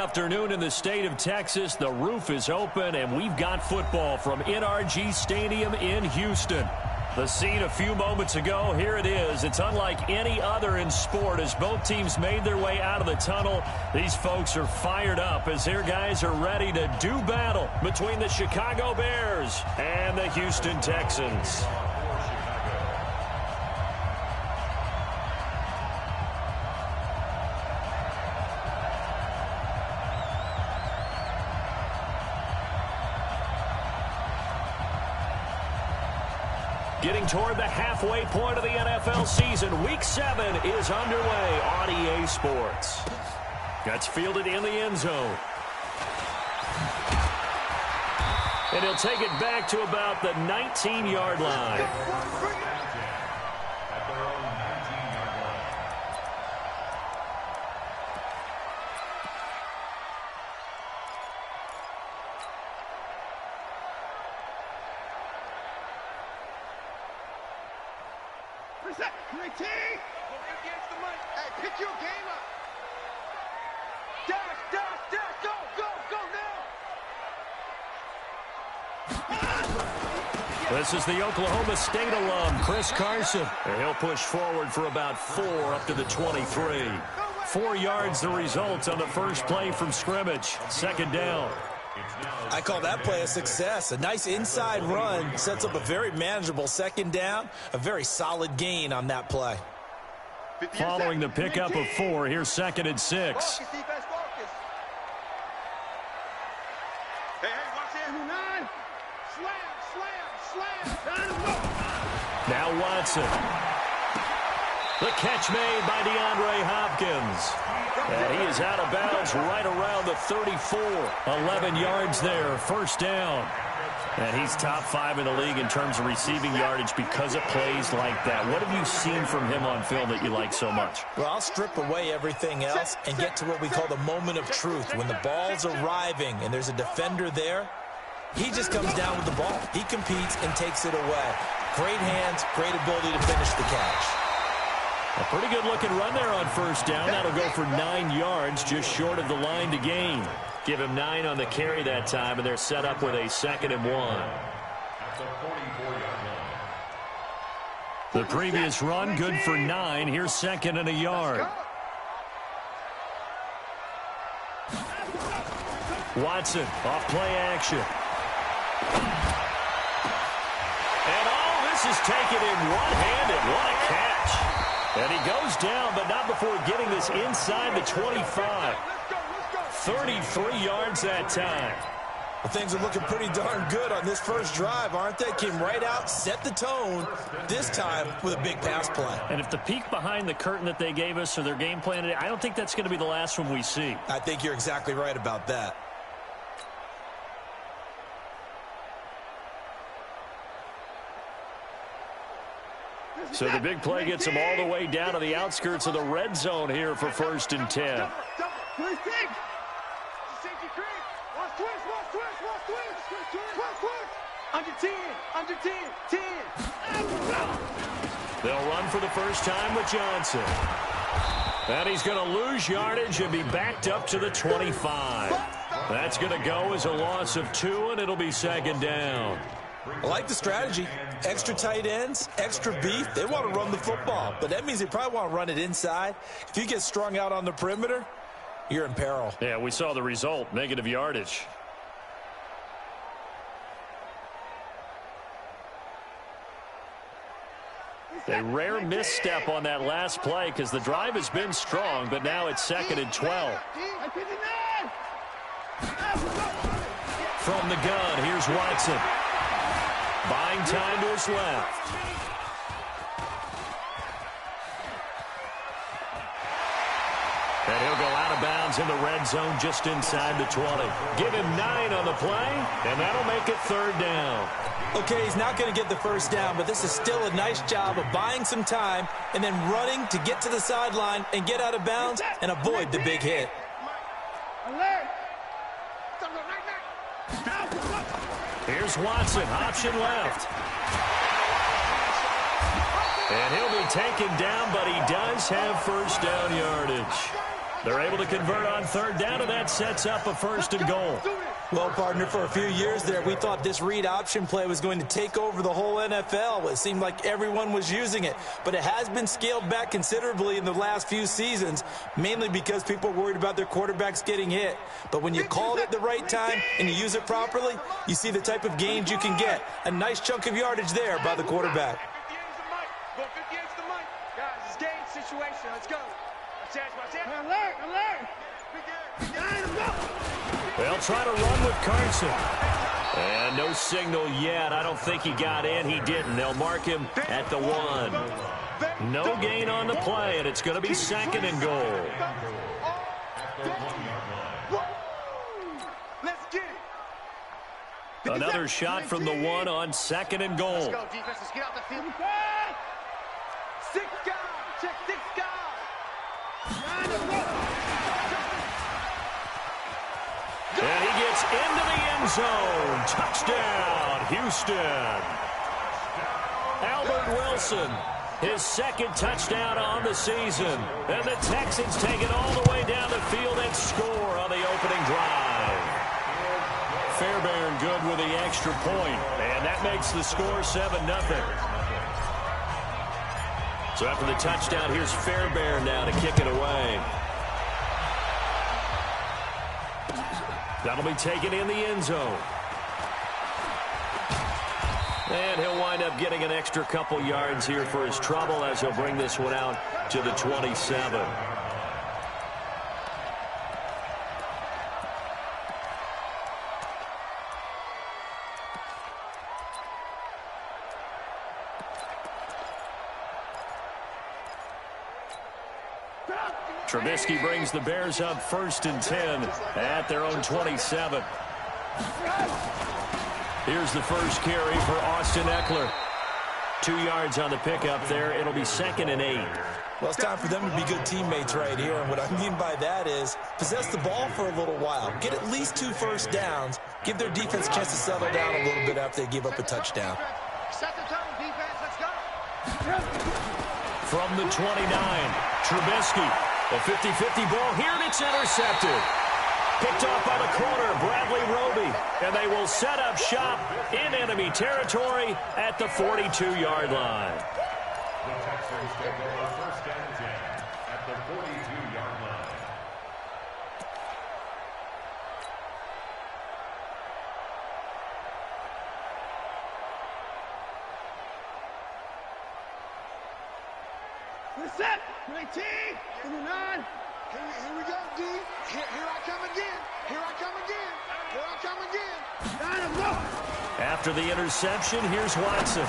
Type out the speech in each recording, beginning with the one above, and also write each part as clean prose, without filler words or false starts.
afternoon in the state of Texas. The roof is open, and we've got football from NRG Stadium in Houston. The scene a few moments ago, here it is. It's unlike any other in sport as both teams made their way out of the tunnel. These folks are fired up as their guys are ready to do battle between the Chicago Bears and the Houston Texans. Getting toward the halfway point of the NFL season, Week 7 is underway on EA Sports. That's fielded in the end zone. And he'll take it back to about the 19-yard line. Hey, pick your game up. Dash, dash, dash, go, go, now. This is the Oklahoma State alum, Chris Carson. And he'll push forward for about 4 up to the 23. 4 yards the result on the first play from scrimmage. Second down. I call that play a success. A nice inside run sets up a very manageable second down. A very solid gain on that play. Following the pickup of 4, here's 2nd and 6. Hey, watch it. 9. Slam. Now Watson. The catch made by DeAndre Hopkins. And he is out of bounds right around the 34. 11 yards there, first down. And he's top 5 in the league in terms of receiving yardage because of plays like that. What have you seen from him on film that you like so much? Well, I'll strip away everything else and get to what we call the moment of truth. When the ball's arriving and there's a defender there, he just comes down with the ball. He competes and takes it away. Great hands, great ability to finish the catch. A pretty good-looking run there on first down. That'll go for 9 yards, just short of the line to gain. Give him 9 on the carry that time, and they're set up with a 2nd and 1. The previous run, good for 9. Here's 2nd and a yard. Watson, off play action. And all this is taken in one-handed. What a catch. And he goes down, but not before getting this inside the 25. 33 yards that time. Well, things are looking pretty darn good on this first drive, aren't they? Came right out, set the tone, this time with a big pass play. And if the peek behind the curtain that they gave us or their game plan today, I don't think that's going to be the last one we see. I think you're exactly right about that. So the big play gets them all the way down to the outskirts of the red zone here for 1st and 10. Under 10, 10. They'll run for the first time with Johnson. And he's going to lose yardage and be backed up to the 25. That's going to go as a loss of 2, and it'll be 2nd down. I like the strategy. Extra tight ends, extra beef. They want to run the football, but that means they probably want to run it inside. If you get strung out on the perimeter, you're in peril. Yeah, we saw the result, negative yardage. A rare misstep on that last play because the drive has been strong, but now it's 2nd and 12. From the gun, here's Watson. Buying time to his left. And he'll go out of bounds in the red zone just inside the 20. Give him 9 on the play, and that'll make it 3rd down. Okay, he's not going to get the first down, but this is still a nice job of buying some time and then running to get to the sideline and get out of bounds and avoid the big hit. Here's Watson, option left. And he'll be taken down, but he does have first down yardage. They're able to convert on third down, and that sets up a 1st and goal. Well, partner, for a few years there, we thought this read option play was going to take over the whole NFL. It seemed like everyone was using it, but it has been scaled back considerably in the last few seasons, mainly because people are worried about their quarterbacks getting hit. But when you call it at the right time and you use it properly, you see the type of gains you can get. A nice chunk of yardage there by the quarterback. Guys, it's game situation. Let's go. They'll try to run with Carson. And no signal yet. I don't think he got in. He didn't. They'll mark him at the 1. No gain on the play, and it's going to be 2nd and goal. Let's get it. Another shot from the 1 on 2nd and goal. Let's go, defense. Let's get out the field. 6 guys. Check 6 guys. And he gets into the end zone. Touchdown, Houston. Albert Wilson, his 2nd touchdown on the season. And the Texans take it all the way down the field and score on the opening drive. Fairbairn good with the extra point, and that makes the score 7-0. So after the touchdown, here's Fairbairn now to kick it away. That'll be taken in the end zone. And he'll wind up getting an extra couple yards here for his trouble as he'll bring this one out to the 27. Trubisky brings the Bears up 1st and 10 at their own 27. Here's the first carry for Austin Eckler. 2 yards on the pickup there. It'll be 2nd and 8. Well, it's time for them to be good teammates right here. And what I mean by that is possess the ball for a little while. Get at least 2 first downs. Give their defense a chance to settle down a little bit after they give up a touchdown. Set the tone, defense. Let's go. From the 29, Trubisky. A 50-50 ball here, and it's intercepted. Picked off by the corner, Bradley Roby. And they will set up shop in enemy territory at the 42-yard line. The Texans take over 1st and 10 at the 42-yard line. We're set. 19. 29. Here we go, D. Here I come again. Here I come again. Here I come again. After the interception, here's Watson.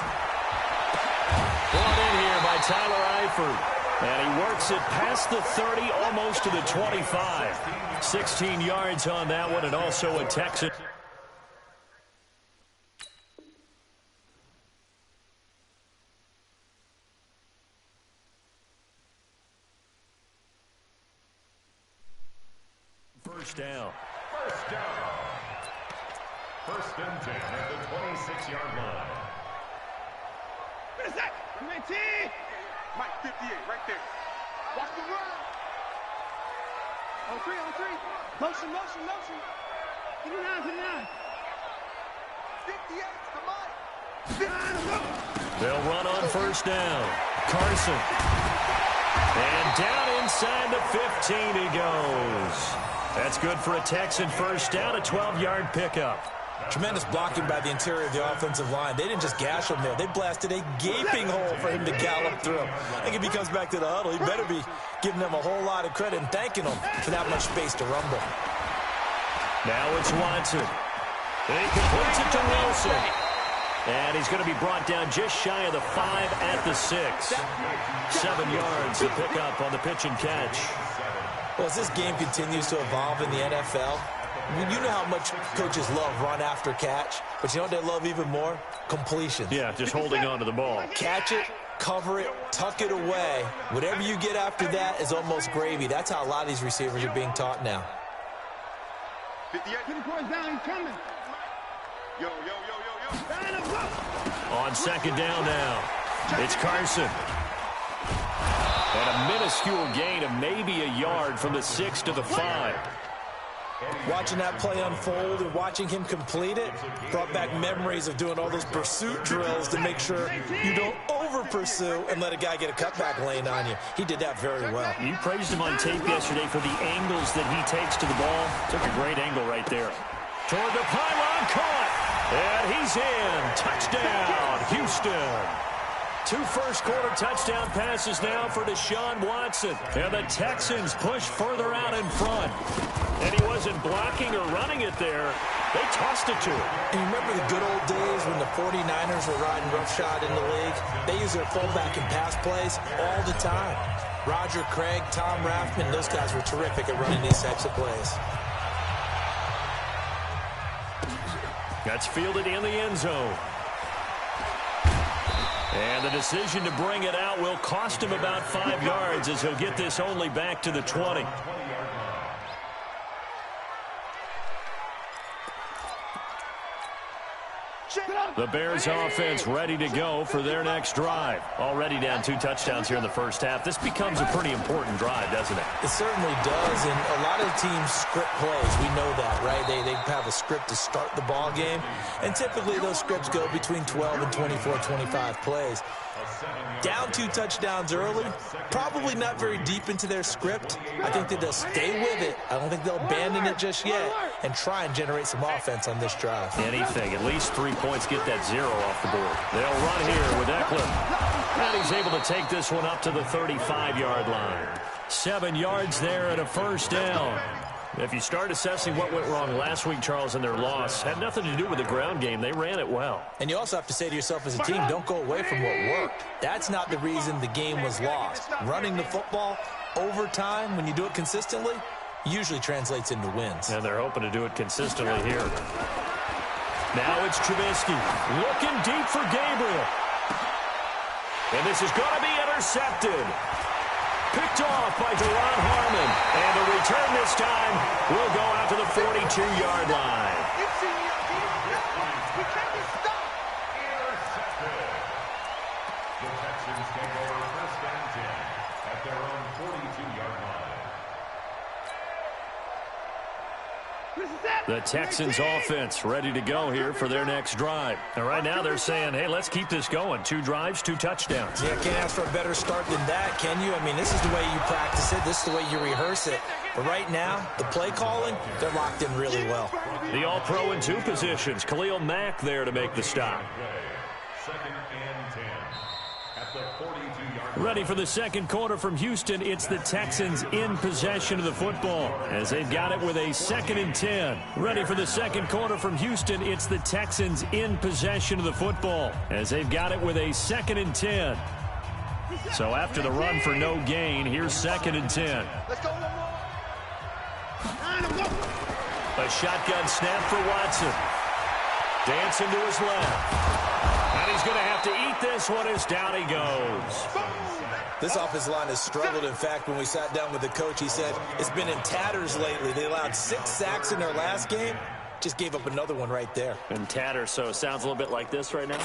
Brought in here by Tyler Eifert. And he works it past the 30, almost to the 25. 16 yards on that one, and also a Texan. First down. 1st and 10 at the 26-yard line. Mike, 58, right there. Watch the run. On 3. Motion. 59. 58 to Mike. They'll run on 1st down. Carson. And down inside the 15 he goes. That's good for a Texan 1st down, a 12-yard pickup. Tremendous blocking by the interior of the offensive line. They didn't just gash him there. They blasted a gaping hole for him to gallop through. I think if he comes back to the huddle, he better be giving them a whole lot of credit and thanking them for that much space to rumble. Now it's Watson. He completes it to Wilson. And he's going to be brought down just shy of the 5 at the 6. 7 yards to pick up on the pitch and catch. Well, as this game continues to evolve in the NFL, you know how much coaches love run after catch, but you know what they love even more? Completion. Yeah, just holding on to the ball. Catch it, cover it, tuck it away. Whatever you get after that is almost gravy. That's how a lot of these receivers are being taught now. 58. Down, he's coming. Yo. On 2nd down now, it's Carson. And a minuscule gain of maybe a yard from the 6 to the 5. Watching that play unfold and watching him complete it brought back memories of doing all those pursuit drills to make sure you don't over-pursue and let a guy get a cutback lane on you. He did that very well. You praised him on tape yesterday for the angles that he takes to the ball. Took a great angle right there. Toward the pylon, caught. And he's in. Touchdown, Houston. 2 first-quarter touchdown passes now for Deshaun Watson. And the Texans push further out in front. And he wasn't blocking or running it there. They tossed it to him. And you remember the good old days when the 49ers were riding roughshod in the league? They used their fullback and pass plays all the time. Roger Craig, Tom Rathman, those guys were terrific at running these types of plays. That's fielded in the end zone. And the decision to bring it out will cost him about 5 yards as he'll get this only back to the 20. The Bears offense ready to go for their next drive. Already down 2 touchdowns here in the first half. This becomes a pretty important drive, doesn't it? It certainly does, and a lot of teams script plays. We know that, right? They have a script to start the ball game, and typically those scripts go between 12 and 24, 25 plays. Down 2 touchdowns early, probably not very deep into their script. I think that they'll stay with it. I don't think they'll abandon it just yet and try and generate some offense on this drive. Anything, at least 3 points, get that 0 off the board. They'll run here with Eckler. And he's able to take this one up to the 35-yard line. 7 yards there and a first down. If you start assessing what went wrong last week, Charles, in their loss, had nothing to do with the ground game. They ran it well. And you also have to say to yourself as a team, don't go away from what worked. That's not the reason the game was lost. Running the football over time, when you do it consistently, usually translates into wins. And they're hoping to do it consistently here. Now it's Trubisky looking deep for Gabriel. And this is going to be intercepted. Picked off by Deron Harmon. And the return this time will go out to the 42-yard line. We can't be stopped. Intercepted. The Texans take over first and 10 at their own 42-yard line. The Texans offense ready to go here for their next drive. And right now they're saying, hey, let's keep this going. 2 drives, 2 touchdowns. Yeah, can't ask for a better start than that, can you? I mean, this is the way you practice it. This is the way you rehearse it. But right now, the play calling, they're locked in really well. The All-Pro in 2 positions. Khalil Mack there to make the stop. Second and 10 at the 42-yard line. Ready for the second quarter from Houston. It's the Texans in possession of the football as they've got it with a 2nd and 10. Ready for the second quarter from Houston. It's the Texans in possession of the football as they've got it with a 2nd and 10. So after the run for no gain, here's 2nd and 10. Let's go. A shotgun snap for Watson. Dancing to his left. And he's going to have to eat this one as down he goes. This offensive line has struggled. In fact, when we sat down with the coach, he said it's been in tatters lately. They allowed 6 sacks in their last game. Just gave up another one right there. In tatters, so it sounds a little bit like this right now.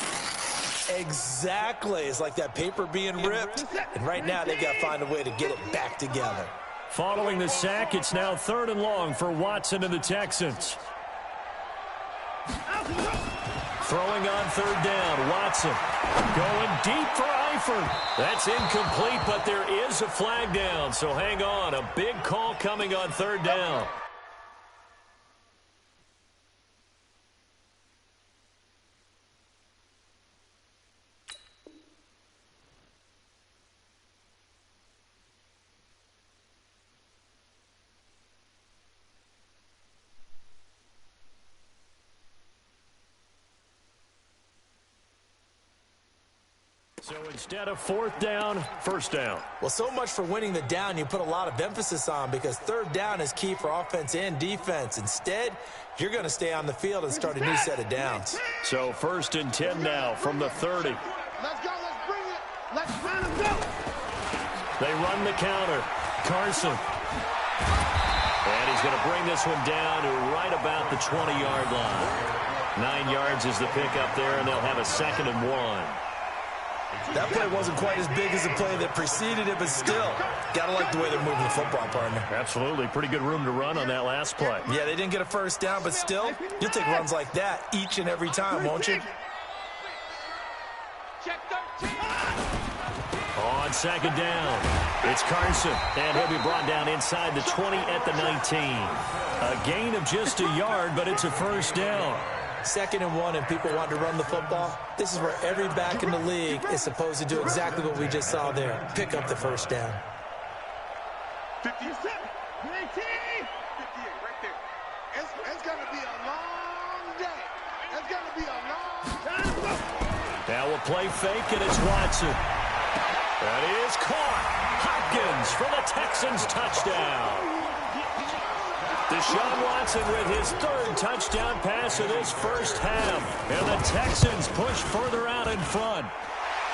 Exactly. It's like that paper being ripped. And right now, they've got to find a way to get it back together. Following the sack, it's now 3rd and long for Watson and the Texans. Throwing on 3rd down, Watson going deep for Eifert. That's incomplete, but there is a flag down, so hang on. A big call coming on 3rd down. So instead of 4th down, 1st down. Well, so much for winning the down you put a lot of emphasis on because 3rd down is key for offense and defense. Instead, you're going to stay on the field and start a new set of downs. So 1st and 10 now from the 30. Let's go. Let's bring it. Let's run and go. They run the counter. Carson. And he's going to bring this one down to right about the 20-yard line. 9 yards is the pickup there, and they'll have a 2nd and 1. That play wasn't quite as big as the play that preceded it, but still, gotta like the way they're moving the football, partner. Absolutely. Pretty good room to run on that last play. Yeah, they didn't get a first down, but still, you'll take runs like that each and every time, won't you? On second down, it's Carson, and he'll be brought down inside the 20 at the 19. A gain of just a yard, but it's a first down. 2nd and 1, and people want to run the football. This is where every back in the league is supposed to do exactly what we just saw there. Pick up the first down. 57, 19, 58 right there. It's going to be a long day. It's going to be a long time. Now we'll play fake, and it's Watson. That is caught. Hopkins for the Texans touchdown. Deshaun Watson with his 3rd touchdown pass of this first half. And the Texans push further out in front.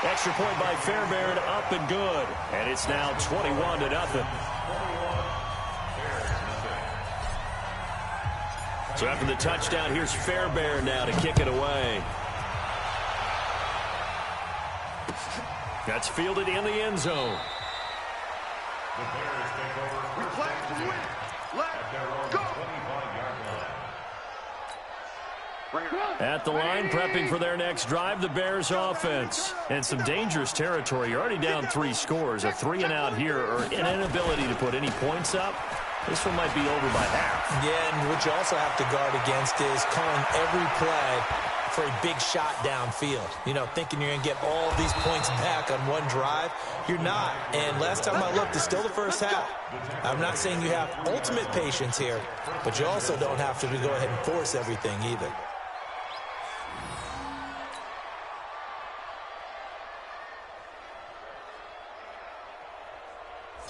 Extra point by Fairbairn, up and good. And it's now 21-0. So after the touchdown, here's Fairbairn now to kick it away. That's fielded in the end zone. The Bears take over. We're playing to win. Let's go. At the line, prepping for their next drive, the Bears offense. And some dangerous territory. You're already down 3 scores. A 3-and-out here, or an inability to put any points up. This one might be over by half. Yeah, and what you also have to guard against is calling every play for a big shot downfield. You know, thinking you're going to get all these points back on one drive. You're not. And last time I looked, it's still the first half. I'm not saying you have ultimate patience here, but you also don't have to go ahead and force everything either.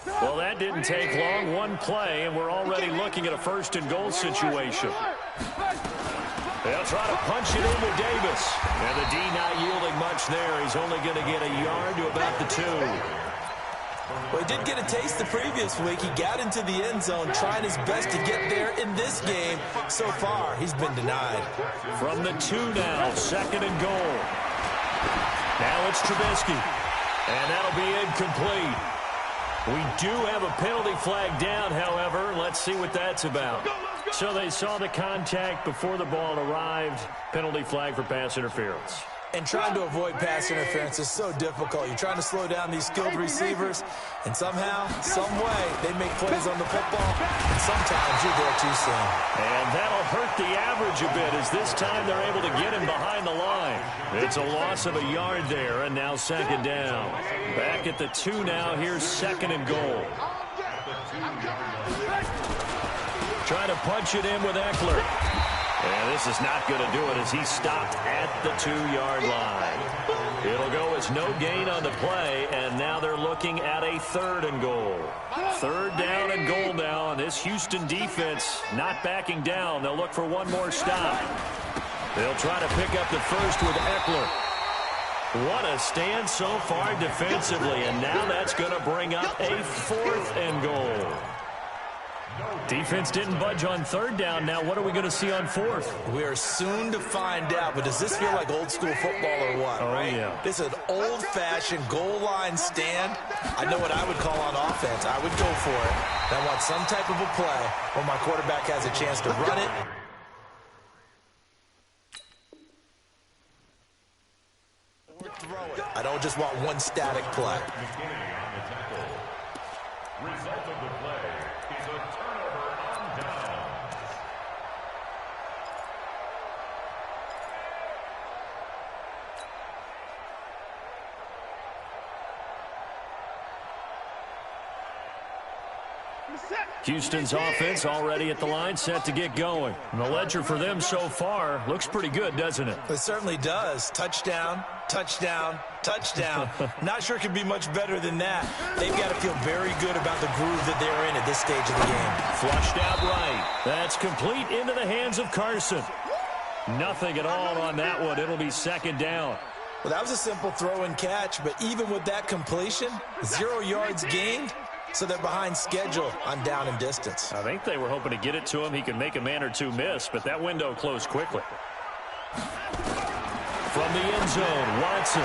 Well, that didn't take long. One play, and we're already looking at a 1st and goal situation. They'll try to punch it in with Davis. And the D not yielding much there. He's only going to get a yard to about the 2. Well, he did get a taste the previous week. He got into the end zone, trying his best to get there in this game. So far, he's been denied. From the 2 now, 2nd and goal. Now it's Trubisky. And that'll be incomplete. We do have a penalty flag down, however. Let's see what that's about. So they saw the contact before the ball arrived. Penalty flag for pass interference. And trying to avoid pass interference is so difficult. You're trying to slow down these skilled receivers, and somehow, some way, they make plays on the football, and sometimes you're there too soon. And that'll hurt the average a bit, as this time they're able to get him behind the line. It's a loss of a yard there, and now 2nd down. Back at the 2 now, here's 2nd and goal. Trying to punch it in with Eckler. And this is not going to do it as he's stopped at the 2-yard line. It'll go as no gain on the play, and now they're looking at a 3rd and goal. 3rd down and goal now, and this Houston defense not backing down. They'll look for one more stop. They'll try to pick up the 1st with Eckler. What a stand so far defensively, and now that's going to bring up a 4th and goal. Defense didn't budge on 3rd down. Now what are we going to see on 4th? We are soon to find out, but does this feel like old school football or what? Oh, right? Yeah. This is an old-fashioned goal line stand. I know what I would call on offense. I would go for it. I want some type of a play where my quarterback has a chance to run it. Throw it. I don't just want one static play. Result of the play is a turnover on downs. Houston's offense already at the line, set to get going. And the ledger for them so far looks pretty good, doesn't it? It certainly does. Touchdown, touchdown, touchdown. Not sure it could be much better than that. They've got to feel very good about the groove that they're in at this stage of the game. Flushed out right. That's complete into the hands of Carson. Nothing at all on that one. It'll be 2nd down. Well, that was a simple throw and catch, but even with that completion, 0 yards gained. So they're behind schedule on down and distance. I think they were hoping to get it to him. He could make a man or two miss, but that window closed quickly. From the end zone, Watson.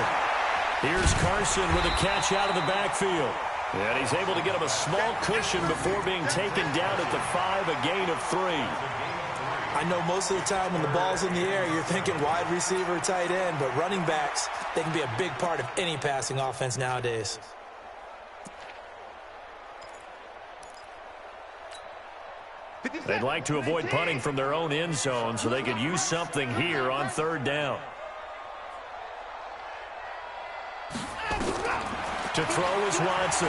Here's Carson with a catch out of the backfield. And he's able to get him a small cushion before being taken down at the 5, a gain of 3. I know most of the time when the ball's in the air, you're thinking wide receiver, tight end, but running backs, they can be a big part of any passing offense nowadays. They'd like to avoid punting from their own end zone so they could use something here on 3rd down. To throw is Watson.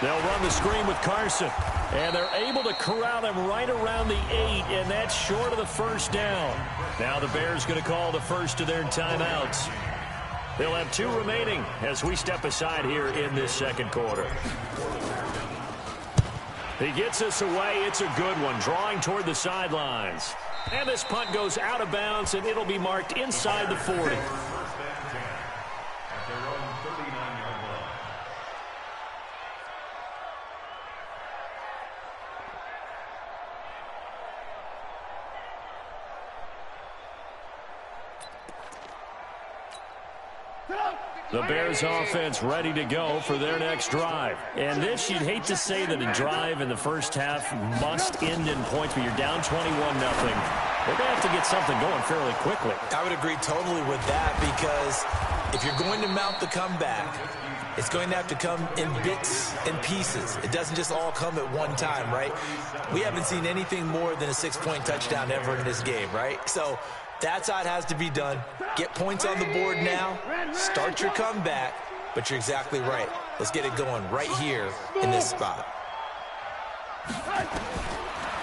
They'll run the screen with Carson. And they're able to corral him right around the 8, and that's short of the 1st down. Now the Bears going to call the first of their timeouts. They'll have 2 remaining as we step aside here in this 2nd quarter. He gets us away. It's a good one, drawing toward the sidelines. And this punt goes out of bounds, and it'll be marked inside the 40. The Bears offense ready to go for their next drive. And this, you'd hate to say that a drive in the first half must end in points, but you're down 21-0. They're going to have to get something going fairly quickly. I would agree totally with that, because if you're going to mount the comeback, it's going to have to come in bits and pieces. It doesn't just all come at one time, right? We haven't seen anything more than a 6-point touchdown ever in this game, right? So that's how it has to be done. Get points on the board now. Start your comeback. But you're exactly right. Let's get it going right here in this spot.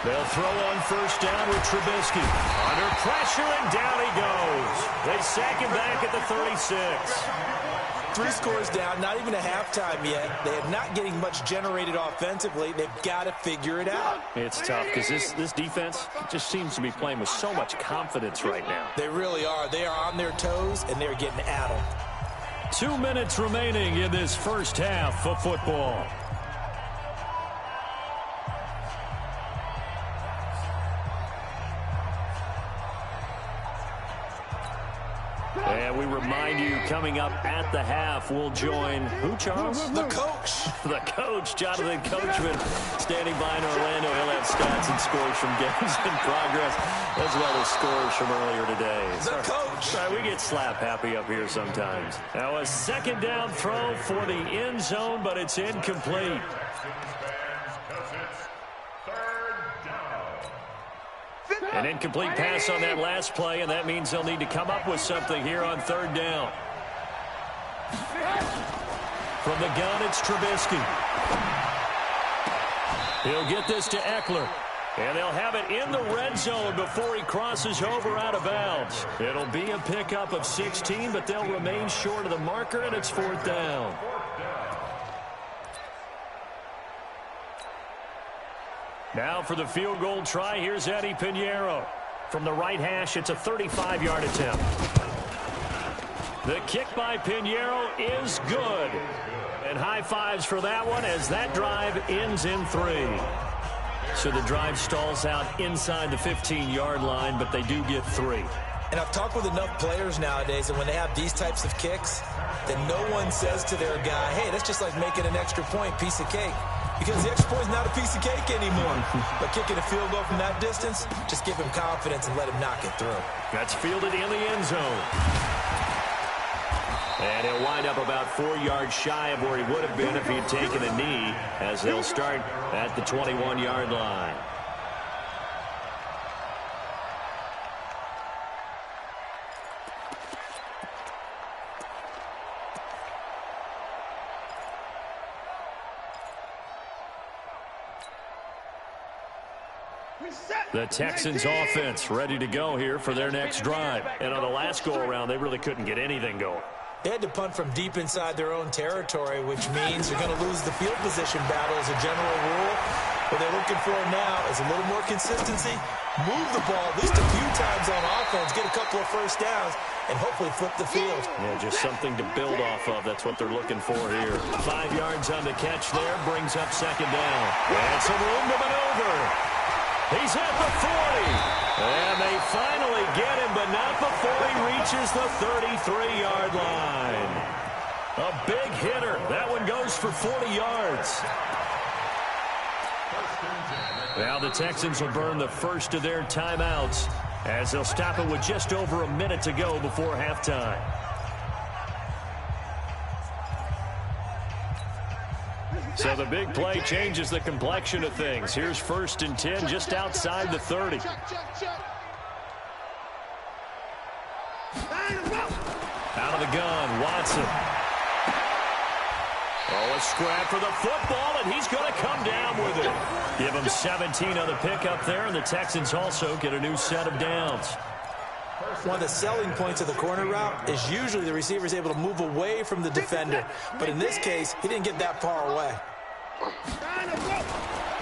They'll throw on 1st down with Trubisky. Under pressure, and down he goes. They sack him back at the 36. 3 scores down, not even a halftime yet. They are not getting much generated offensively. They've got to figure it out. It's tough because this defense just seems to be playing with so much confidence right now. They really are. They are on their toes, and they're getting at them. 2 minutes remaining in this first half of football. And we remind you, coming up at the half, we'll join who, Charles? The coach. The coach, Jonathan Coachman, standing by in Orlando. He'll have stats and scores from games in progress, as well as scores from earlier today. The coach. Sorry, we get slap happy up here sometimes. Now a 2nd down throw for the end zone, but it's incomplete. An incomplete pass on that last play, and that means they'll need to come up with something here on 3rd down. From the gun, it's Trubisky. He'll get this to Eckler. And they'll have it in the red zone before he crosses over out of bounds. It'll be a pickup of 16, but they'll remain short of the marker, and it's 4th down. Now for the field goal try, here's Eddie Pinheiro. From the right hash, it's a 35-yard attempt. The kick by Pinheiro is good. And high fives for that one as that drive ends in 3. So the drive stalls out inside the 15-yard line, but they do get 3. And I've talked with enough players nowadays, and when they have these types of kicks, then no one says to their guy, hey, that's just like making an extra point, piece of cake. Because the extra point is not a piece of cake anymore. But kicking a field goal from that distance, just give him confidence and let him knock it through. That's fielded in the end zone. And he'll wind up about 4 yards shy of where he would have been if he had taken a knee, as they'll start at the 21-yard line. The Texans offense ready to go here for their next drive. And on the last go-around, they really couldn't get anything going. They had to punt from deep inside their own territory, which means you're going to lose the field position battle as a general rule. What they're looking for now is a little more consistency, move the ball at least a few times on offense, get a couple of first downs, and hopefully flip the field. Yeah, just something to build off of. That's what they're looking for here. 5 yards on the catch there, brings up 2nd down. And some room to maneuver. He's at the 40. And they finally get him, but not before he reaches the 33-yard line. A big hitter. That one goes for 40 yards. Now the Texans will burn the first of their timeouts as they'll stop it with just over a minute to go before halftime. So the big play changes the complexion of things. Here's 1st and 10 just outside the 30. Out of the gun, Watson. Oh, a scrap for the football, and he's going to come down with it. Give him 17 on the pickup there, and the Texans also get a new set of downs. One of the selling points of the corner route is usually the receiver is able to move away from the defender. But in this case, he didn't get that far away.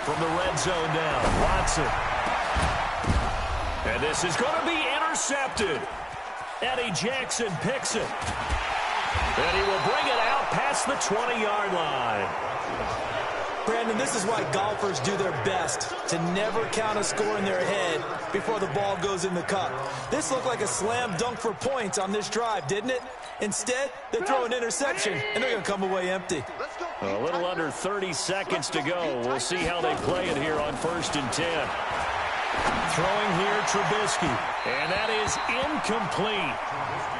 From the red zone now, Watson. And this is going to be intercepted. Eddie Jackson picks it. And he will bring it out past the 20-yard line. Brandon, this is why golfers do their best to never count a score in their head before the ball goes in the cup. This looked like a slam dunk for points on this drive, didn't it? Instead, they throw an interception, and they're going to come away empty. A little under 30 seconds to go. We'll see how they play it here on 1st and 10. Throwing here, Trubisky. And that is incomplete.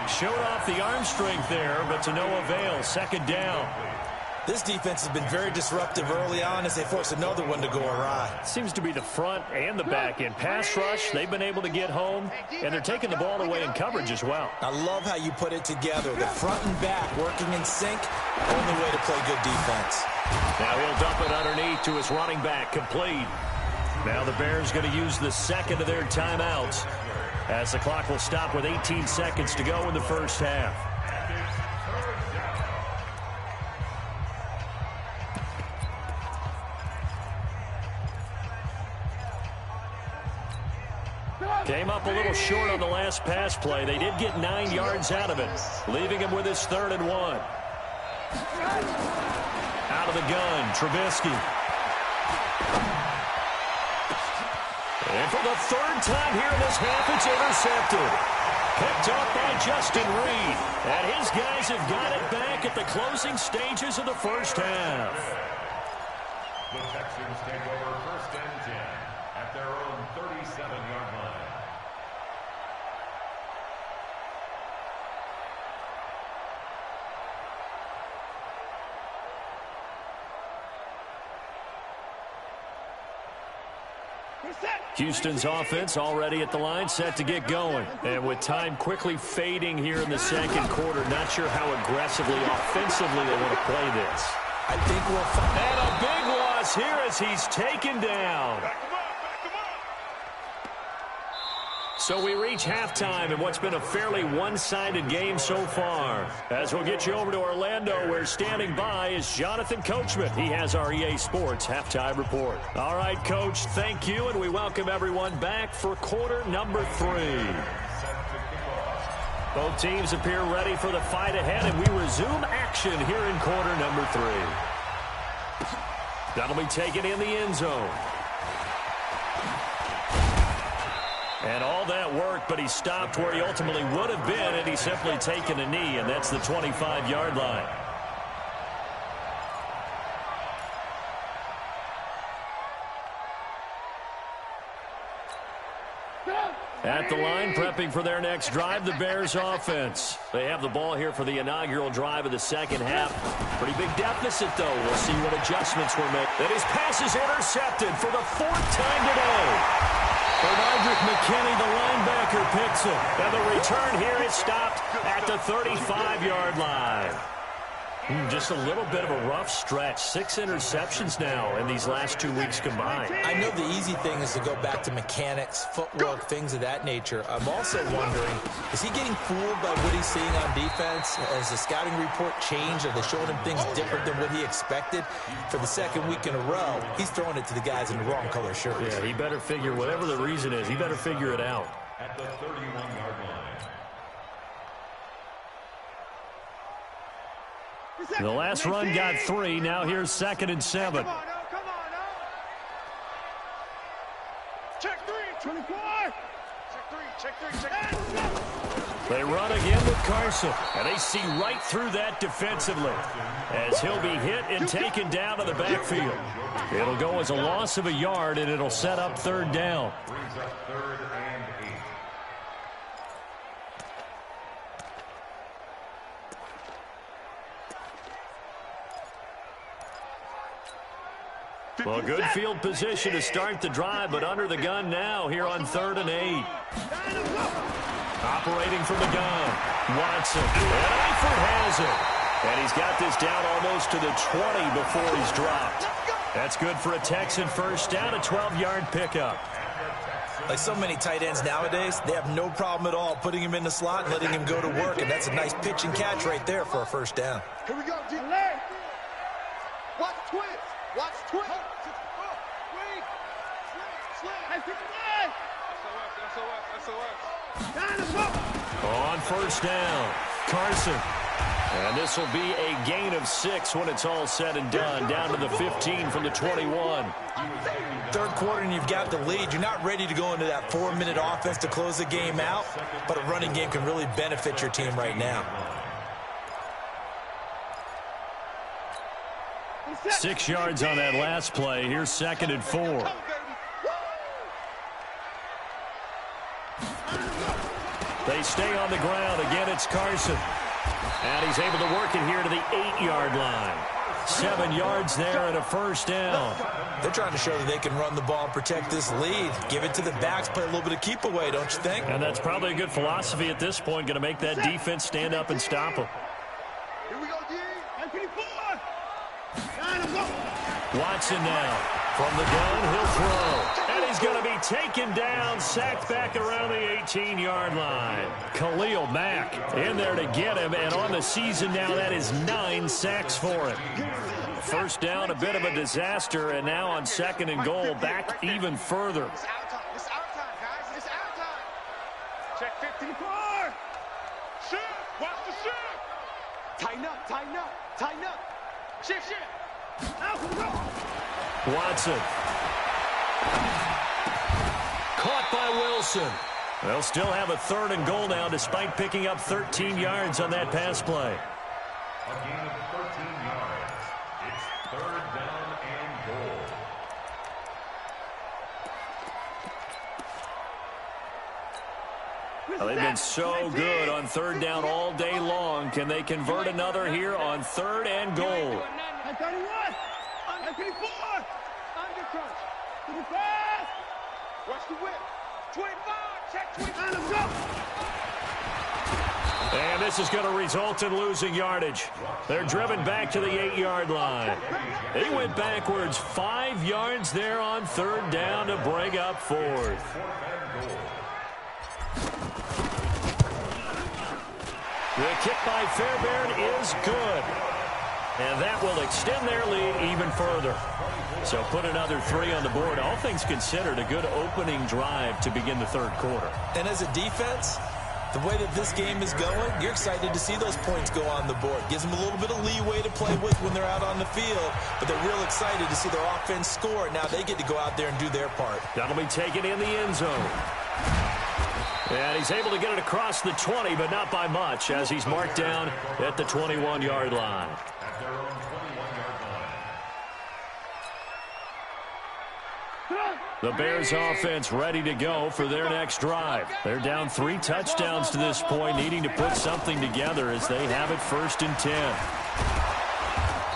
Showed off the arm strength there, but to no avail. 2nd down. This defense has been very disruptive early on as they force another one to go awry. Seems to be the front and the back end. Pass rush, they've been able to get home, and they're taking the ball away in coverage as well. I love how you put it together. The front and back working in sync, only way to play good defense. Now he'll dump it underneath to his running back, complete. Now the Bears going to use the second of their timeouts as the clock will stop with 18 seconds to go in the first half. Came up a little short on the last pass play. They did get 9 yards out of it, leaving him with his 3rd and 1. Out of the gun, Trubisky. And for the 3rd time here in this half, it's intercepted. Picked off by Justin Reed. And his guys have got it back at the closing stages of the first half. The Texans take over 1st and 10 at their own 37-yard line. Houston's offense already at the line, set to get going. And with time quickly fading here in the 2nd quarter, not sure how aggressively, offensively they want to play this. I think we'll find. And a big loss here as he's taken down. So we reach halftime in what's been a fairly one-sided game so far. As we'll get you over to Orlando, where standing by is Jonathan Coachman. He has our EA Sports halftime report. All right, Coach, thank you, and we welcome everyone back for quarter number 3. Both teams appear ready for the fight ahead, and we resume action here in quarter number 3. That'll be taken in the end zone. And all that work, but he stopped where he ultimately would have been, and he's simply taken a knee, and that's the 25-yard line. At the line, prepping for their next drive, the Bears offense. They have the ball here for the inaugural drive of the 2nd half. Pretty big deficit, though. We'll see what adjustments were made. And his pass is intercepted for the 4th time today. Bernardrick McKinney, the linebacker, picks it. And the return here is stopped at the 35-yard line. Just a little bit of a rough stretch. 6 interceptions now in these last 2 weeks combined. I know the easy thing is to go back to mechanics, footwork, things of that nature. I'm also wondering, is he getting fooled by what he's seeing on defense? Has the scouting report changed? Are they showing him things different than what he expected? For the 2nd week in a row, he's throwing it to the guys in the wrong color shirts. Yeah, he better figure, whatever the reason is, he better figure it out. At the 31-yard line. The last run got 3. Now here's 2nd and 7. Come on, now. Check 3. 24. They run again with Carson, and they see right through that defensively as he'll be hit and taken down to the backfield. It'll go as a loss of a yard, and it'll set up third down. Brings up 3rd and 8. Well, good field position to start the drive, but under the gun now here on 3rd and 8. Operating from the gun, Watson, and Eifert has it. And he's got this down almost to the 20 before he's dropped. That's good for a Texan first down, a 12-yard pickup. Like so many tight ends nowadays, they have no problem at all putting him in the slot and letting him go to work, and that's a nice pitch and catch right there for a first down. Here we go, G. Watch twins. Watch twins. On first down, Carson. And this will be a gain of 6 when it's all said and done, down to the 15 from the 21. Third quarter and you've got the lead. You're not ready to go into that 4-minute offense to close the game out, but a running game can really benefit your team right now. 6 yards on that last play. Here's 2nd and 4. They stay on the ground. Again, it's Carson. And he's able to work it here to the 8-yard line. 7 yards there and a first down. They're trying to show that they can run the ball and protect this lead. Give it to the backs, play a little bit of keep away, don't you think? And that's probably a good philosophy at this point, going to make that defense stand up and stop them. Here we go, D. Watson now. From the gun, he'll throw. And he's going to be taken down, sacked back around the 18-yard line. Khalil Mack in there to get him, and on the season now, that is 9 sacks for him. First down, a bit of a disaster, and now on 2nd and goal, back even further. It's our time. It's our time, guys. It's our time. Check 54. Shift. Watch the shift. Tighten up. Tighten up. Tighten up. Shift, shift. Watson. Caught by Wilson. They'll still have a 3rd and goal now despite picking up 13 yards on that pass play. A gain of 13 yards. It's 3rd down and goal. Well, they've been so good on 3rd down all day long. Can they convert another here on 3rd and goal? 31. Under 24. Under crunch. 25. Watch the whip. 25. Check 25. Let's go. And this is going to result in losing yardage. They're driven back to the 8-yard line. He went backwards 5 yards there on 3rd down to bring up 4th. The kick by Fairbairn is good. And that will extend their lead even further. So put another 3 on the board. All things considered, a good opening drive to begin the 3rd quarter. And as a defense, the way that this game is going, you're excited to see those points go on the board. Gives them a little bit of leeway to play with when they're out on the field, but they're real excited to see their offense score. Now they get to go out there and do their part. That'll be taken in the end zone. And he's able to get it across the 20, but not by much, as he's marked down at the 21-yard line. At their own 21-yard line. The Bears offense ready to go for their next drive. They're down 3 touchdowns to this point, needing to put something together as they have it 1st and 10.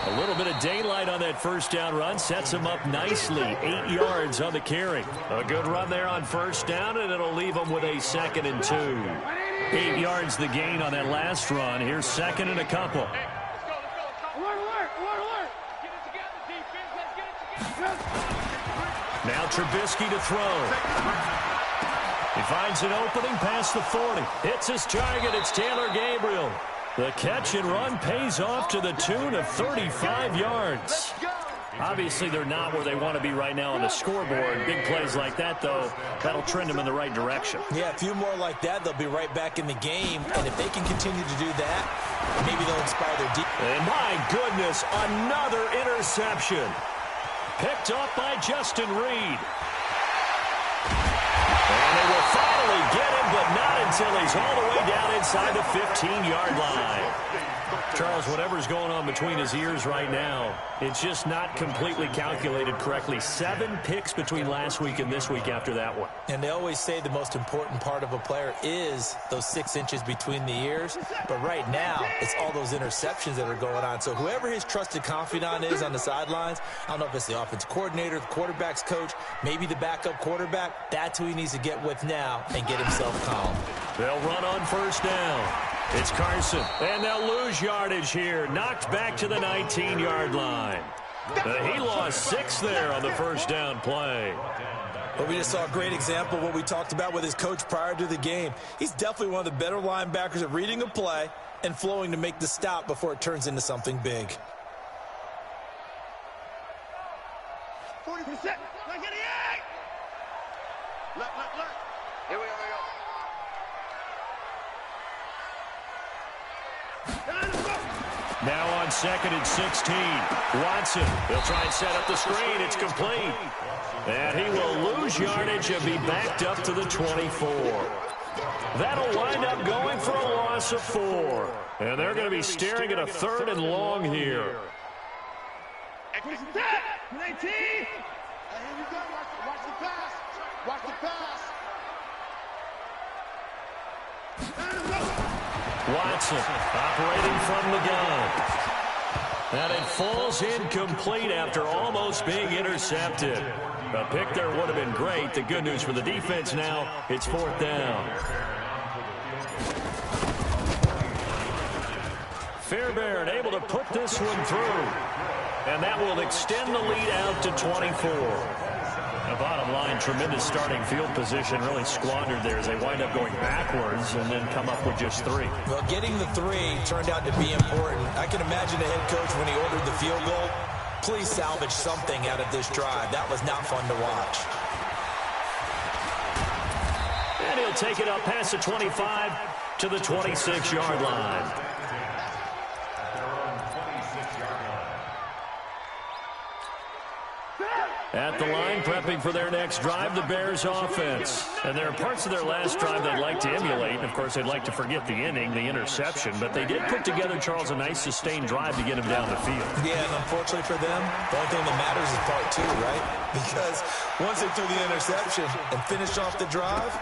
A little bit of daylight on that first down run sets them up nicely. 8 yards on the carry. A good run there on first down, and it'll leave them with a 2nd and 2. 8 yards the gain on that last run. Here's 2nd and a couple. Now Trubisky to throw. He finds an opening past the 40. Hits his target. It's Taylor Gabriel. The catch and run pays off to the tune of 35 yards. Obviously, they're not where they want to be right now on the scoreboard. Big plays like that, though, that'll trend them in the right direction. Yeah, a few more like that, they'll be right back in the game. And if they can continue to do that, maybe they'll inspire their defense. And my goodness, another interception. Picked up by Justin Reed. And they will finally but not until he's all the way down inside the 15-yard line. Charles, whatever's going on between his ears right now, it's just not completely calculated correctly. 7 picks between last week and this week after that one. And they always say the most important part of a player is those 6 inches between the ears. But right now, it's all those interceptions that are going on. So whoever his trusted confidant is on the sidelines, I don't know if it's the offense coordinator, the quarterback's coach, maybe the backup quarterback, that's who he needs to get with now and get himself calm. They'll run on first down. It's Carson, and they'll lose yardage here. Knocked back to the 19-yard line. He lost 6 there on the first down play. But we just saw a great example of what we talked about with his coach prior to the game. He's definitely one of the better linebackers at reading a play and flowing to make the stop before it turns into something big. 40%. 98. Look. Here we go. Now on 2nd and 16. Watson, he'll try and set up the screen. It's complete. And he will lose yardage and be backed up to the 24. That'll wind up going for a loss of 4. And they're going to be staring at a 3rd and long here. 19. Here we go. Watch the pass. Watch the pass. Watson operating from the gun. And it falls incomplete after almost being intercepted. A pick there would have been great. The good news for the defense now, it's 4th down. Fairbairn able to put this one through. And that will extend the lead out to 24. The bottom line, tremendous starting field position, really squandered there as they wind up going backwards and then come up with just 3. Well, getting the 3 turned out to be important. I can imagine the head coach when he ordered the field goal. Please salvage something out of this drive. That was not fun to watch. And he'll take it up past the 25 to the 26-yard line. At the line, prepping for their next drive, the Bears offense. And there are parts of their last drive they'd like to emulate. And, of course, they'd like to forget the inning, the interception. But they did put together, Charles, a nice sustained drive to get him down the field. Yeah, and unfortunately for them, the only thing that matters is part 2, right? Because once they threw the interception and finished off the drive,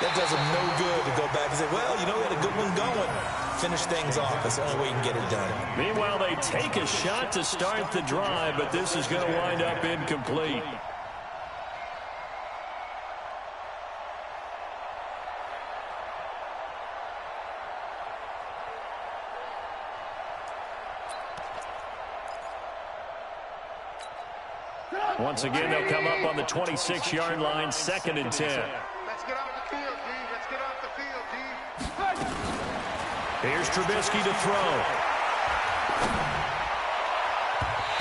that does them no good to go back and say, well, you know, we had a good one going. Finish things off. That's the only way you can get it done. Meanwhile, they take a shot to start the drive, but this is going to wind up incomplete. Once again, they'll come up on the 26-yard line, 2nd and 10. Let's get off the field, D. Let's get off the field, D. Here's Trubisky to throw.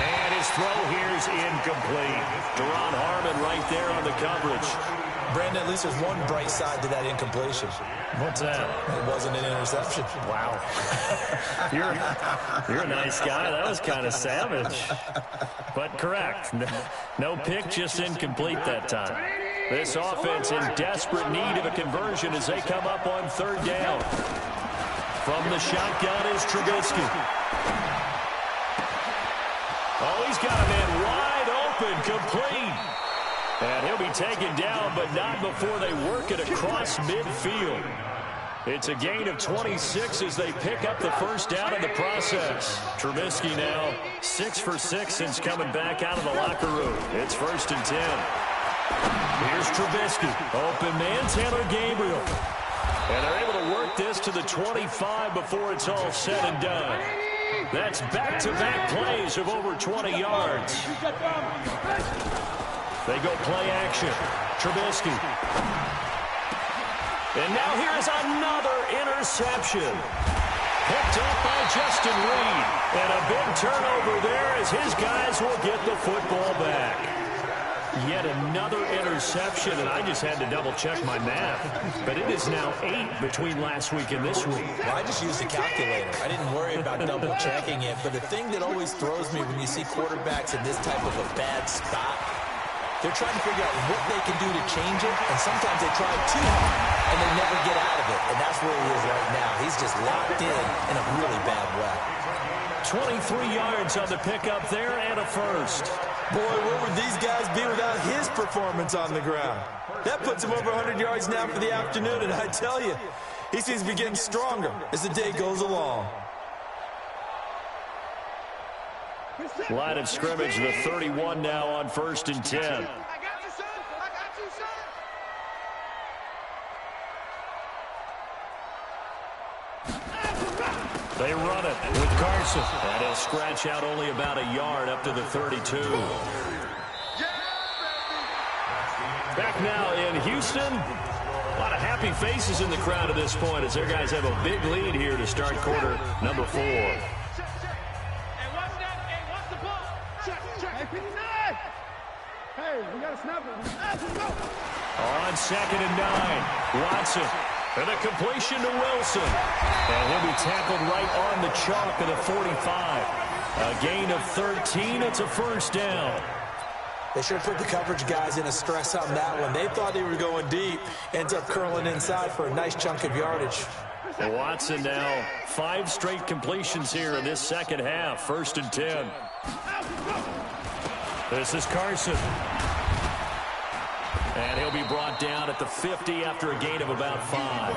And his throw here is incomplete. Deron Harmon right there on the coverage. Brandon, at least there's one bright side to that incompletion. What's that? It wasn't an interception. Wow. You're a nice guy. That was kind of savage. But correct. No pick, just incomplete that time. This offense in desperate need of a conversion as they come up on 3rd down. From the shotgun is Trubisky. Oh, he's got a man wide open, complete. And he'll be taken down, but not before they work it across midfield. It's a gain of 26 as they pick up the first down in the process. Trubisky now 6 for 6 since coming back out of the locker room. It's 1st and 10. Here's Trubisky. Open man, Taylor Gabriel. And they're able to work this to the 25 before it's all said and done. That's back-to-back plays of over 20 yards. They go play action. Trubisky. And now here's another interception. Picked up by Justin Reed. And a big turnover there as his guys will get the football back. Yet another interception, and I just had to double-check my math. But it is now 8 between last week and this week. Well, I just used the calculator. I didn't worry about double-checking it. But the thing that always throws me when you see quarterbacks in this type of a bad spot, they're trying to figure out what they can do to change it, and sometimes they try too hard. and they never get out of it. And that's where he is right now. He's just locked in a really bad way. 23 yards on the pickup there and a first. Boy, where would these guys be without his performance on the ground? That puts him over 100 yards now for the afternoon, and I tell you, he seems to be getting stronger as the day goes along. Line of scrimmage, the 31 now on 1st and 10. I got you, son. I got you, son. They run it with Carson. And he'll scratch out only about a yard up to the 32. Back now in Houston. A lot of happy faces in the crowd at this point as their guys have a big lead here to start quarter number 4. Hey, what's that? Hey, what's the ball? Check. Hey, 59. Hey, we got a snapper. Let's go. On 2nd and 9, Watson. And a completion to Wilson. And he'll be tackled right on the chalk of the 45. A gain of 13. It's a first down. They should have put the coverage guys in a stress on that one. They thought they were going deep. Ends up curling inside for a nice chunk of yardage. Watson now 5 straight completions here in this second half. 1st and 10. This is Carson. And he'll be brought down at the 50 after a gain of about 5.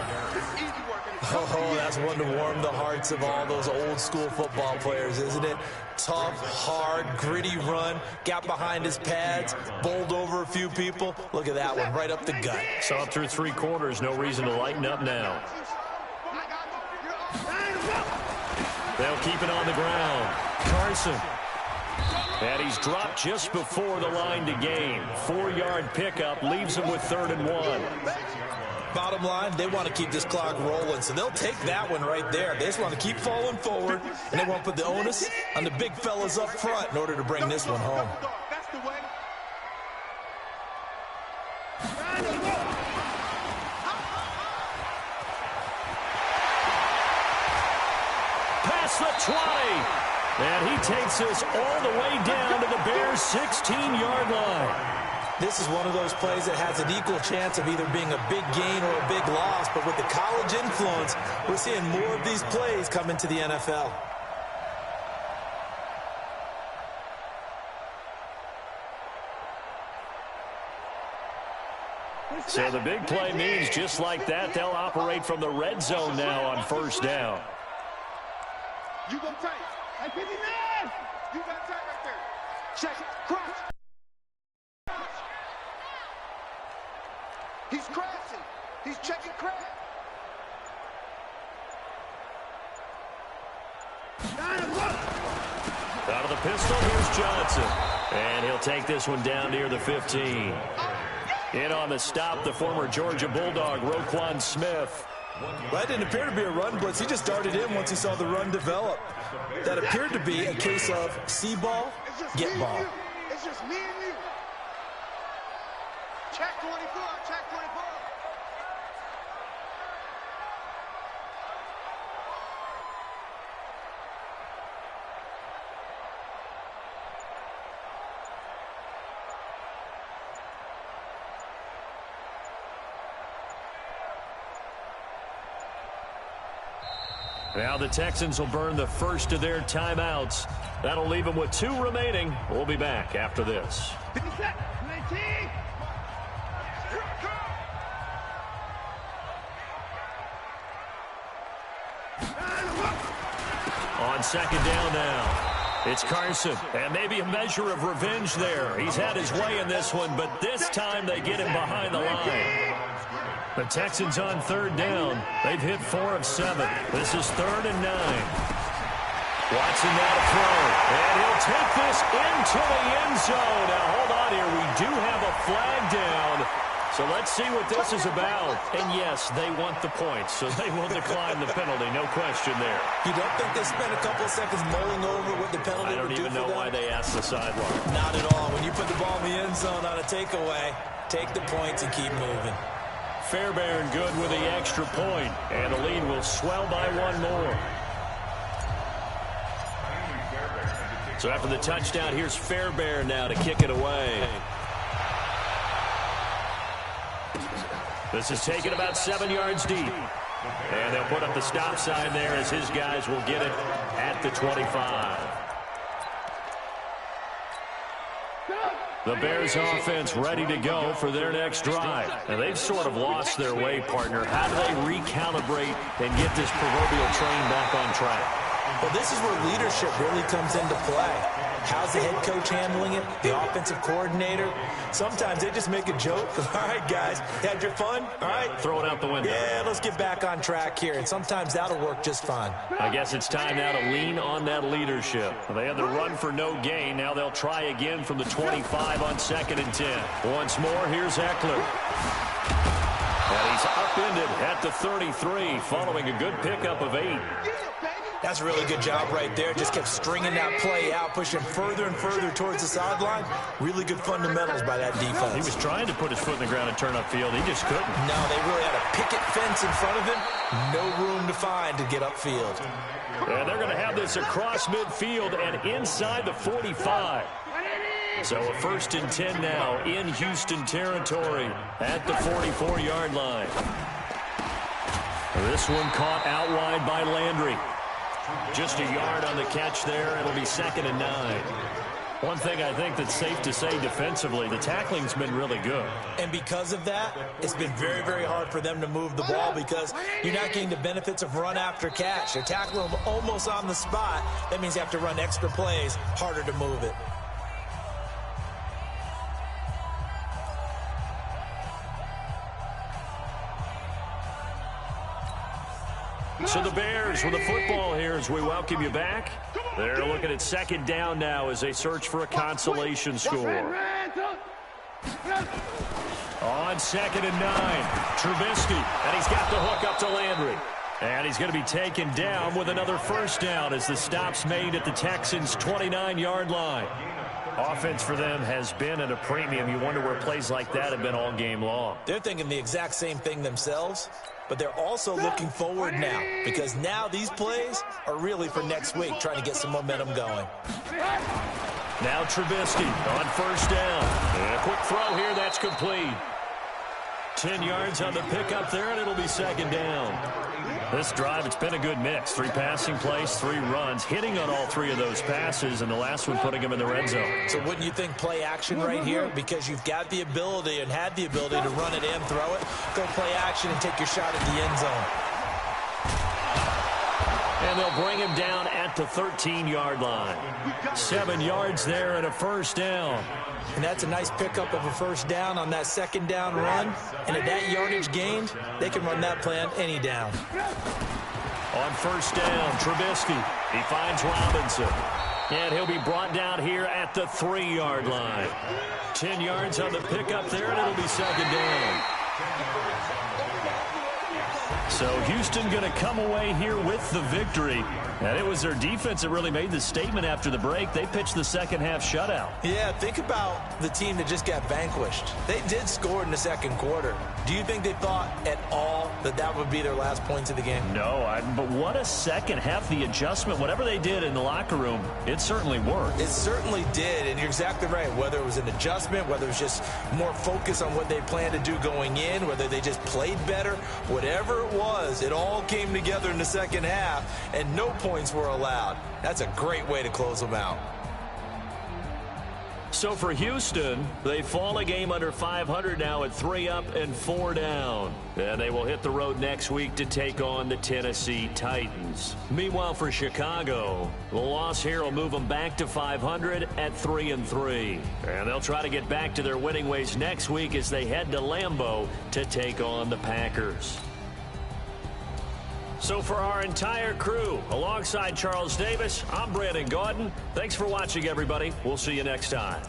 Oh, that's one to warm the hearts of all those old school football players, isn't it? Tough, hard, gritty run, got behind his pads, bowled over a few people. Look at that one, right up the gut. So up through 3 quarters, no reason to lighten up now. They'll keep it on the ground. Carson. And he's dropped just before the line to gain. 4-yard pickup leaves him with 3rd and 1. Bottom line, they want to keep this clock rolling, so they'll take that one right there. They just want to keep falling forward, and they want to put the onus on the big fellas up front in order to bring this one home. That's the way. Past the 20. And he takes us all the way down to the Bears' 16-yard line. This is one of those plays that has an equal chance of either being a big gain or a big loss, but with the college influence, we're seeing more of these plays come into the NFL. So the big play means just like that, they'll operate from the red zone now on 1st down. You go tight. Hey, 59. You got tight right there. Check. Cross. He's crashing. He's checking crash. Out of the pistol, here's Johnson. And he'll take this one down near the 15. In on the stop, the former Georgia Bulldog, Roquan Smith. Well, that didn't appear to be a run blitz. He just darted in once he saw the run develop. That appeared to be a case of see ball, get ball. It's just me and you. Check 24. Check 24. Now the Texans will burn the first of their timeouts. That'll leave them with 2 remaining. We'll be back after this. 19. On 2nd down now. It's Carson, and maybe a measure of revenge there. He's had his way in this one, but this time they get him behind the line. The Texans on 3rd down. They've hit 4 of 7. This is 3rd and 9. Watson now to throw, and he'll take this into the end zone. Now, hold on here. We do have a flag down. So let's see what this is about. And yes, they want the points, so they will decline the penalty. No question there. You don't think they spent a couple of seconds mulling over what the penalty would do for them? I don't even know why they asked the sideline. Not at all. When you put the ball in the end zone on a takeaway, take the points and keep moving. Fairbairn good with the extra point, and the lead will swell by 1 more. So after the touchdown, here's Fairbairn now to kick it away. This is taken about 7 yards deep. And they'll put up the stop sign there as his guys will get it at the 25. The Bears offense ready to go for their next drive. And they've sort of lost their way, partner. How do they recalibrate and get this proverbial train back on track? Well, this is where leadership really comes into play. How's the head coach handling it? The offensive coordinator? Sometimes they just make a joke. All right, guys, had your fun? All right. Throw it out the window. Yeah, let's get back on track here. And sometimes that'll work just fine. I guess it's time now to lean on that leadership. They had the run for no gain. Now they'll try again from the 25 on 2nd and 10. Once more, here's Eckler. And he's upended at the 33 following a good pickup of 8. That's a really good job right there. Just kept stringing that play out, pushing further and further towards the sideline. Really good fundamentals by that defense. He was trying to put his foot in the ground and turn upfield. He just couldn't. No, they really had a picket fence in front of him. No room to find to get upfield. And they're going to have this across midfield and inside the 45. So a 1st and 10 now in Houston territory at the 44-yard line. This one caught out wide by Landry. Just a yard on the catch there. It'll be 2nd and 9. One thing I think that's safe to say defensively, the tackling's been really good. And because of that, it's been very, very hard for them to move the ball because you're not getting the benefits of run after catch. You're tackling them almost on the spot. That means you have to run extra plays, harder to move it. So the Bears with the football here as we welcome you back. They're looking at 2nd down now as they search for a consolation score. On 2nd and 9, Trubisky, and he's got the hook up to Landry. And he's going to be taken down with another 1st down as the stop's made at the Texans' 29-yard line. Offense for them has been at a premium. You wonder where plays like that have been all game long. They're thinking the exact same thing themselves, but they're also looking forward now because now these plays are really for next week, trying to get some momentum going. Now Trubisky on 1st down. And a quick throw here, that's complete. 10 yards on the pickup there, and it'll be 2nd down. This drive, it's been a good mix. 3 passing plays, 3 runs, hitting on all 3 of those passes, and the last one putting him in the red zone. So wouldn't you think play action right here? Because you've got the ability and had the ability to run it and throw it. Go play action and take your shot at the end zone. And they'll bring him down at the 13-yard line. 7 yards there and a 1st down. And that's a nice pickup of a 1st down on that 2nd down run. And at that yardage gained, they can run that play on any down. On 1st down, Trubisky. He finds Robinson. And he'll be brought down here at the 3-yard line. 10 yards on the pickup there, and it'll be 2nd down. So Houston going to come away here with the victory. And it was their defense that really made the statement after the break. They pitched the 2nd half shutout. Yeah, think about the team that just got vanquished. They did score in the 2nd quarter. Do you think they thought at all that that would be their last points of the game? No, but what a 2nd half. The adjustment, whatever they did in the locker room, it certainly worked. It certainly did, and you're exactly right. Whether it was an adjustment, whether it was just more focus on what they planned to do going in, whether they just played better, whatever it was, it all came together in the 2nd half, and no points were allowed. That's a great way to close them out. So for Houston, they fall a game under 500 now at 3 up and 4 down. And they will hit the road next week to take on the Tennessee Titans. Meanwhile, for Chicago, the loss here will move them back to 500 at 3-3. And they'll try to get back to their winning ways next week as they head to Lambeau to take on the Packers. So for our entire crew, alongside Charles Davis, I'm Brandon Gaudin. Thanks for watching, everybody. We'll see you next time.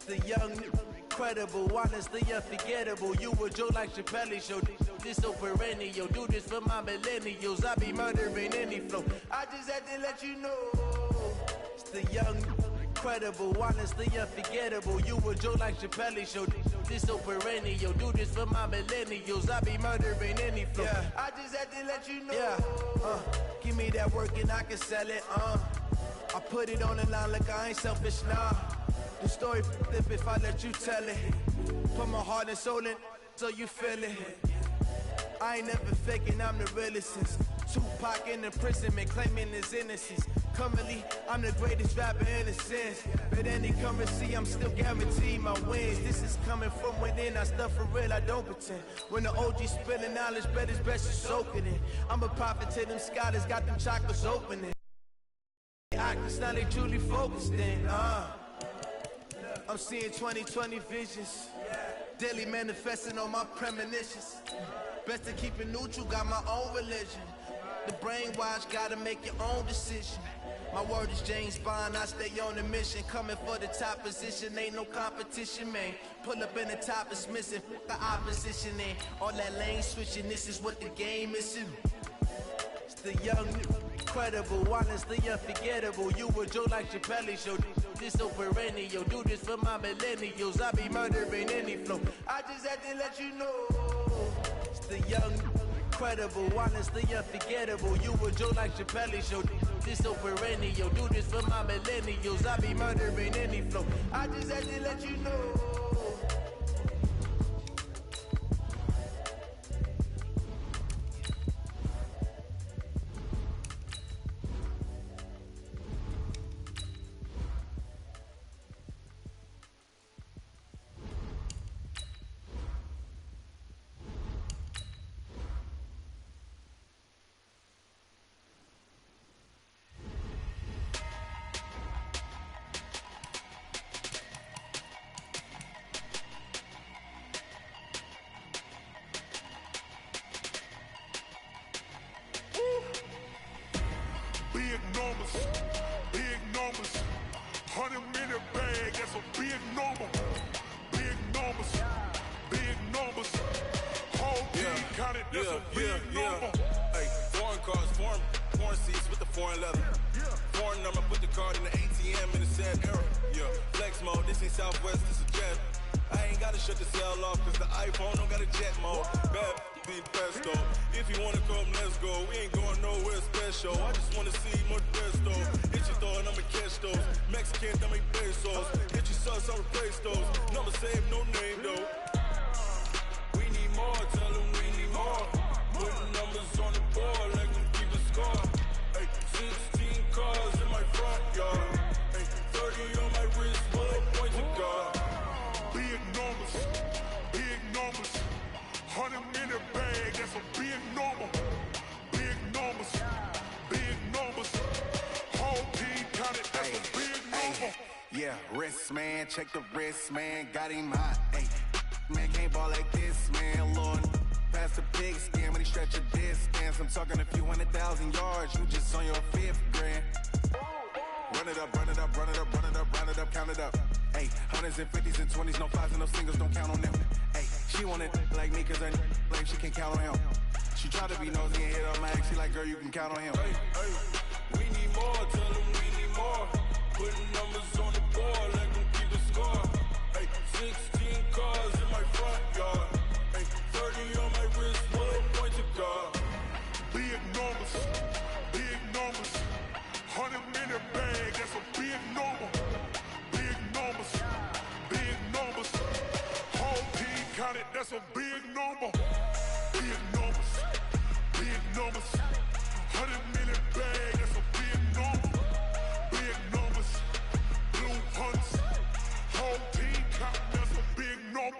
The young, incredible, honestly unforgettable. You a joke like Chappelle show. This so perennial. Do this for my millennials. I be murdering any flow. I just had to let you know. It's the young, incredible, honestly unforgettable. You a joke like Chappelle show. This so perennial. Do this for my millennials. I be murdering any flow. Yeah. I just had to let you know. Yeah. Give me that work and I can sell it. I put it on the line like I ain't selfish, nah. The story flip if I let you tell it. Put my heart and soul in so you feel it. I ain't never faking, I'm the realest since Tupac in imprisonment, claiming his innocence. Currently, I'm the greatest rapper in a sense. But any currency, I'm still guaranteed my wins. This is coming from within, I stuff for real, I don't pretend. When the OG spilling knowledge, bet it's best you soak it in. I'm a prophet to them scholars, got them chakras opening. Actors, now they truly focused in, I'm seeing 2020 visions, daily manifesting on my premonitions. Best to keep it neutral, got my own religion. The brainwash, gotta make your own decision. My word is James Bond, I stay on a mission. Coming for the top position, ain't no competition, man. Pull up in the top, it's missing, the opposition ain't. All that lane switching, this is what the game is in. It's the young, incredible, honestly unforgettable. You a joke like Chappelle show. This so perennial. Do this for my millennials. I be murdering any flow. I just had to let you know. It's the young, incredible, honestly unforgettable. You a joke like Chappelle show. This so perennial. Do this for my millennials. I be murdering any flow. I just had to let you know. Big numbers, 100-minute bag, that's a big number. Big numbers, whole team counted, that's a big number. Hey, foreign cars, foreign seats with the foreign leather. Foreign number, put the card in the ATM in the sad era. Yeah, flex mode, this ain't Southwest, this a jet. I ain't gotta shut the cell off, cause the iPhone don't got a jet mode. Bad be pesto. If you wanna come, let's go. We ain't going nowhere special. I just wanna see more pesto. Hit your throw and I'ma catch those. Mexican, I make pesos. Hit your sauce, I'll replace those. Number save, no name though. We need more, tell them we need more. Putting numbers on the board like we keep a score. Hey, 16 cars in my front yard. Hey, 30 on my wrist, bullet points of God. Big numbers, 100-minute bag, that's a big number. Big numbers, whole team counted, that's a big number. Yeah, wrist man, check the wrist man, got him hot. Ay, man can't ball like this, man. Lord, past the pig skin when he stretch a distance. I'm talking a few 100,000 yards, you just on your 5th grand. Run it up, count it up. Ay, hundreds and 50s and 20s, no 5s and no singles, don't count on them. Ay, she want it like me, cause her blame, she can't count on him. She try to be nosy and hit up my ex, she like, girl, you can count on him. Hey, we need more, tell them we need more. Putting numbers on the board, let them keep the score. Hey, 16 cars in my front yard. Hey, 30 on my wrist, bullet points of God. Big numbers, 100-minute bag, that's a big number. Big numbers, whole team counted, that's a big number. Big numbers, 100-minute bag, that's a big number. Big numbers, blue hunts, whole team counting, that's a big number.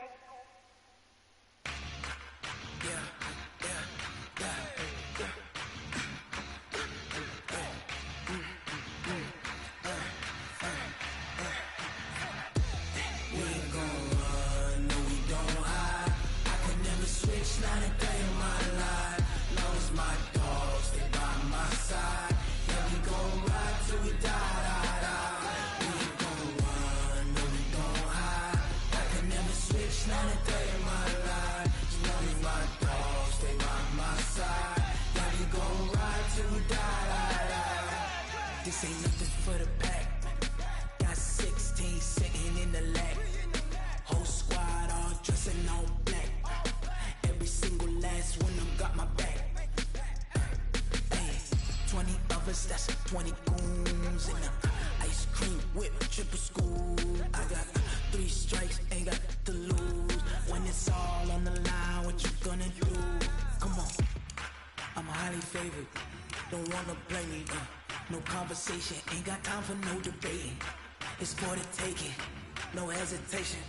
Switch, not a day in my life. Lost my dogs, they by my side. This ain't nothing for the pack. Got 16 sitting in the lap. Whole squad all dressing all black. Every single last one of them got my back. Hey, 20 of us, that's 20 goons in the ice cream whip, triple school. I got 3 strikes, ain't got to lose. When it's all on the line, what you gonna do? Come on, I'm highly favored. Don't wanna play me, no conversation, ain't got time for no debating. It's for the taking, no hesitation.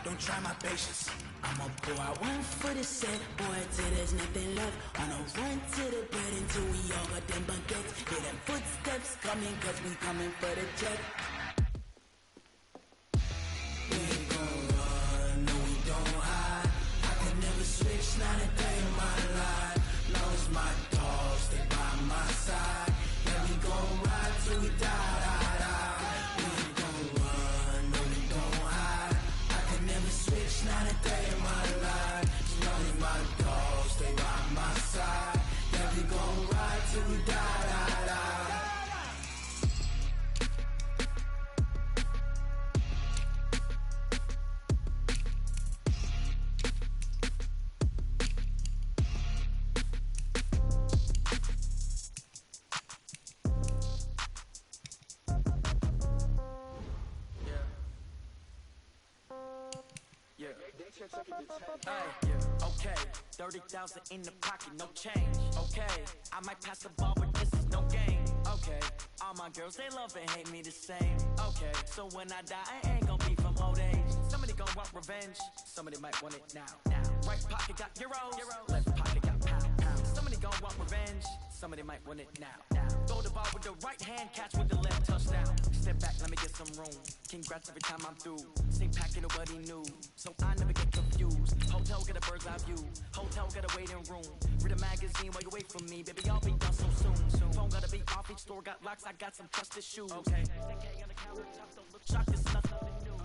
Don't try my patience. I'ma pour out one for the set, boy, till there's nothing left. Wanna run to the bed until we all got them baguettes. Hear them footsteps coming, cause we coming for the check. We ain't gon' run, no we don't hide. I could never switch, not a day in my life. Long as my dogs stay by my side. Yeah, we gon' ride till we die, die, die. We ain't gon' run, no we don't hide. I could never switch, not a day in my life. As long as my dogs stay by my side. Yeah, we gon' ride till we die, die, die. Okay, 30,000 in the pocket, no change. Okay, I might pass the ball, but this is no game. Okay, all my girls, they love and hate me the same. Okay, so when I die, I ain't gonna be from old age. Somebody gonna want revenge, somebody might want it now. Right pocket got euros, left pocket got pounds. Somebody gonna want revenge, somebody might want it now. Throw the ball with the right hand, catch with the left, touchdown. Step back, let me get some room. Congrats every time I'm through. Same packet, nobody knew, so I never get confused. Hotel get a bird's eye view. Hotel get a waiting room. Read a magazine while you wait for me, baby. I'll be done so soon. Phone gotta be off. Each store got locks. I got some trusted shoes. Okay. 10K on the countertop, don't look shocked. It's nothing new.